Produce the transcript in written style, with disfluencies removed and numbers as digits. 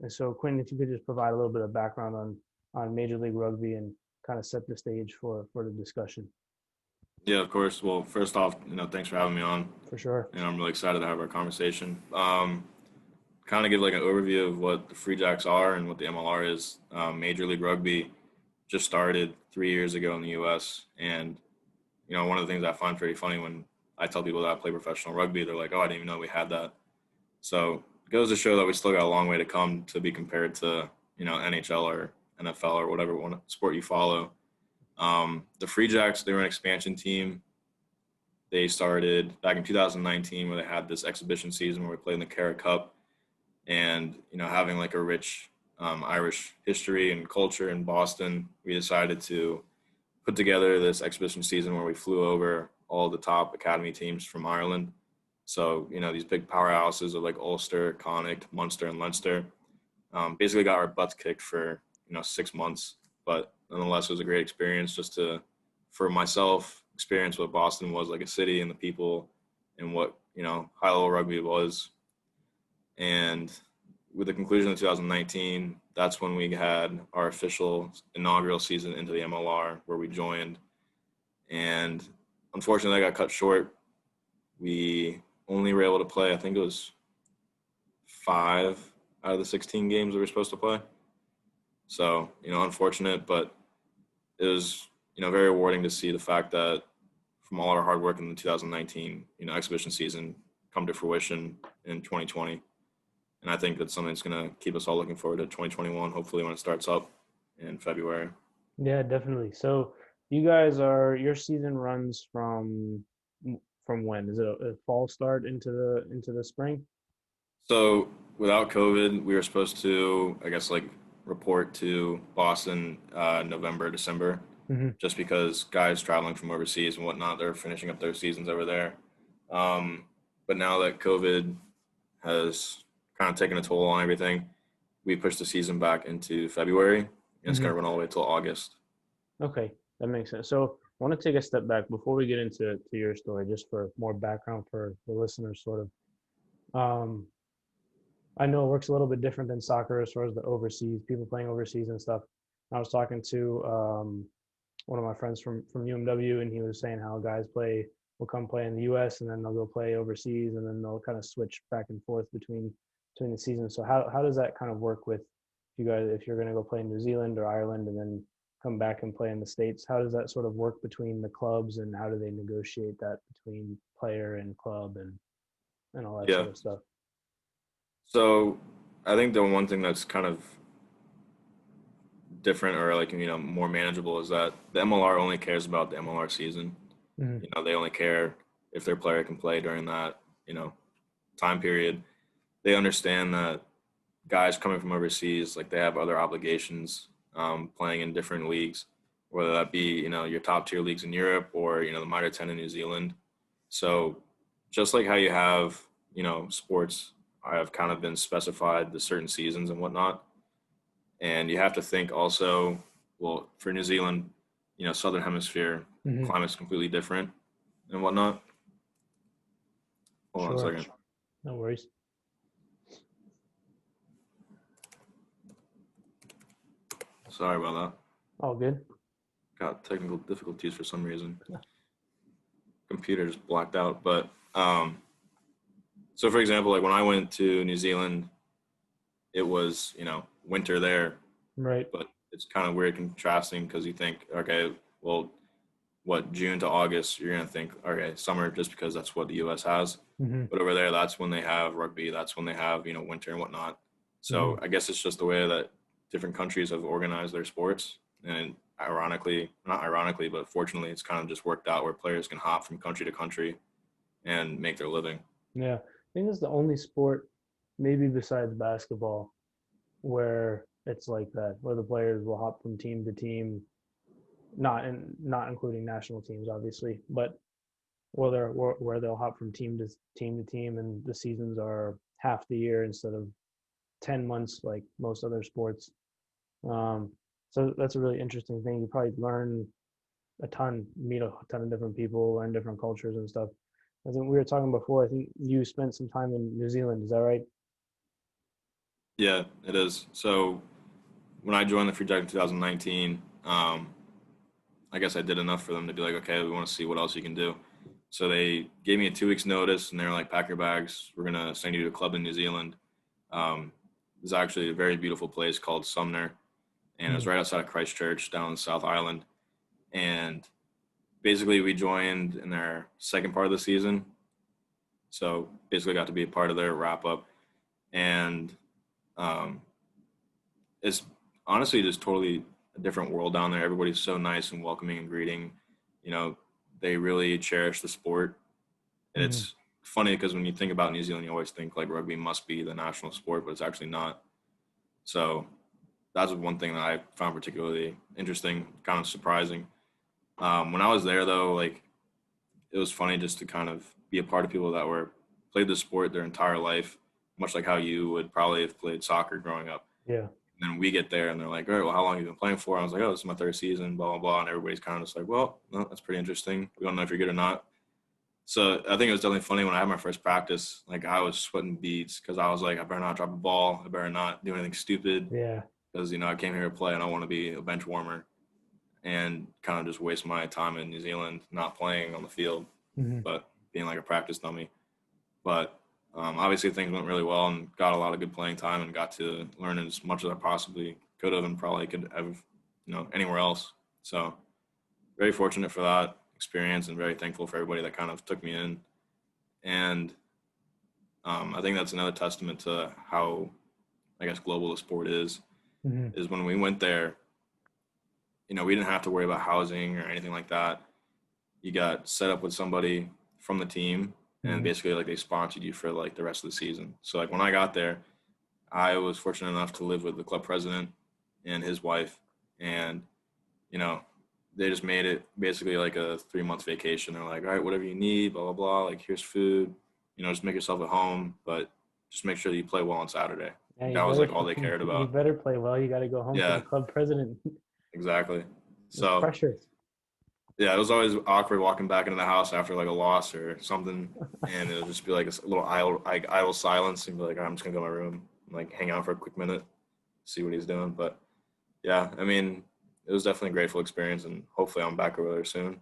And so, Quentin, if you could just provide a little bit of background on Major League Rugby and kind of set the stage for the discussion. Yeah, of course. Well, first off, thanks for having me on, For sure. and I'm really excited to have our conversation. Kind of give like an overview of what the Free Jacks are and what the MLR is. Major League Rugby just started 3 years ago in the U.S. And one of the things I find pretty funny when I tell people that I play professional rugby, they're like, "Oh, I didn't even know we had that." So it goes to show that we still got a long way to come to be compared to NHL or NFL or whatever sport you follow. The Free Jacks, they were an expansion team. They started back in 2019 where they had this exhibition season where we played in the Cara Cup, and having like a rich Irish history and culture in Boston, we decided to put together this exhibition season where we flew over all the top academy teams from Ireland. So these big powerhouses of like Ulster, Connacht, Munster, and Leinster. Basically got our butts kicked for 6 months, but nonetheless it was a great experience just to, for myself, experience what Boston was like a city and the people and what high level rugby was. And with the conclusion of 2019, that's when we had our official inaugural season into the MLR where we joined. And unfortunately, that got cut short. We only were able to play, I think it was 5 out of the 16 games we were supposed to play. So, unfortunate, but it was, very rewarding to see the fact that from all our hard work in the 2019, exhibition season come to fruition in 2020. And I think that's something that's going to keep us all looking forward to 2021, hopefully when it starts up in February. Yeah, definitely. So, you guys are your season runs from when? Is it a fall start into the spring? So without COVID, we were supposed to, I guess, like report to Boston November, December, Hmm. just because guys traveling from overseas and whatnot, they're finishing up their seasons over there. Um, but now that COVID has kind of taken a toll on everything, we pushed the season back into February, and it's going Hmm. to run all the way till August. Okay, that makes sense. So, I want to take a step back before we get into your story, just for more background for the listeners, sort of. I know it works a little bit different than soccer as far as the overseas people playing overseas and stuff. I was talking to one of my friends from UMW, and he was saying how guys will come play in the U.S. and then they'll go play overseas, and then they'll kind of switch back and forth between the seasons. So how does that kind of work with you guys if you're going to go play in New Zealand or Ireland and then come back and play in the States? How does that sort of work between the clubs, and how do they negotiate that between player and club and all that Yeah. sort of stuff? So I think the one thing that's kind of different or like more manageable is that the MLR only cares about the MLR season. Hmm. They only care if their player can play during that time period. They understand that guys coming from overseas, like they have other obligations, playing in different leagues, whether that be your top tier leagues in Europe or the Mitre 10 in New Zealand. So just like how you have sports have kind of been specified the certain seasons and whatnot, and you have to think also, well, for New Zealand, Southern Hemisphere, Hmm. climate's completely different and whatnot. Hold on a Sure. second. No worries. Sorry about All good. that. Got technical difficulties for some reason. Computer just blacked out. But so for example, like when I went to New Zealand, it was, winter there, Right. but it's kind of weird contrasting because you think, okay, well, what, June to August, you're going to think, okay, summer, just because that's what the US has. Hmm. But over there, that's when they have rugby. That's when they have, winter and whatnot. Hmm. So I guess it's just the way that different countries have organized their sports. And ironically, not ironically, but fortunately, it's kind of just worked out where players can hop from country to country and make their living. Yeah. I think it's the only sport, maybe besides basketball, where it's like that, where the players will hop from team to team, not including national teams, obviously, but where they'll hop from team to team, and the seasons are half the year instead of 10 months like most other sports. Um, so that's a really interesting thing. You probably learn a ton, meet a ton of different people, learn different cultures and stuff. I think we were talking before. I think you spent some time in New Zealand. Is that right? Yeah, it is. So when I joined the Free Jack in 2019, I guess I did enough for them to be like, okay, we want to see what else you can do. So they gave me a 2 weeks notice, and they're like, pack your bags. We're gonna send you to a club in New Zealand. Um, it's actually a very beautiful place called Sumner, and it was Mm. right outside of Christchurch down in the South Island. And basically, we joined in their second part of the season. So basically, got to be a part of their wrap up, and um, it's honestly just totally a different world down there. Everybody's so nice and welcoming and greeting. You know, they really cherish the sport. And Mm. it's funny because when you think about New Zealand, you always think like rugby must be the national sport, but it's actually not. So that's one thing that I found particularly interesting, kind of surprising. When I was there, though, like it was funny just to kind of be a part of people that were played the sport their entire life, much like how you would probably have played soccer growing up. Yeah. And then we get there and they're like, all right, well, how long have you been playing for? I was like, oh, this is my third season, blah, blah, blah. And everybody's kind of just like, well, no, that's pretty interesting. We don't know if you're good or not. So I think it was definitely funny when I had my first practice. Like I was sweating beads because I was like, I better not drop a ball. I better not do anything stupid Yeah. because, I came here to play and I want to be a bench warmer and kind of just waste my time in New Zealand not playing on the field, Hmm. but being like a practice dummy. But obviously things went really well and got a lot of good playing time and got to learn as much as I possibly could have and probably could have, anywhere else. So very fortunate for that experience and very thankful for everybody that kind of took me in. And I think that's another testament to how, I guess, global the sport Hmm. is when we went there, we didn't have to worry about housing or anything like that. You got set up with somebody from the team and Hmm. basically like they sponsored you for like the rest of the season. So like when I got there, I was fortunate enough to live with the club president and his wife, and you know, they just made it basically like a 3 month vacation. They're like, all right, whatever you need, blah blah blah. Like here's food, just make yourself at home, but just make sure that you play well on Saturday. Yeah, Like you that was better like all they cared you about. better play well. You got to go home to the Yeah, club president. exactly. It's So pressure. yeah, it was always awkward walking back into the house after like a loss or something, and it would just be like a little idle silence, and be like, I'm just gonna go to my room, and, like hang out for a quick minute, see what he's doing. But yeah, I mean, it was definitely a grateful experience, and hopefully I'm back over there soon.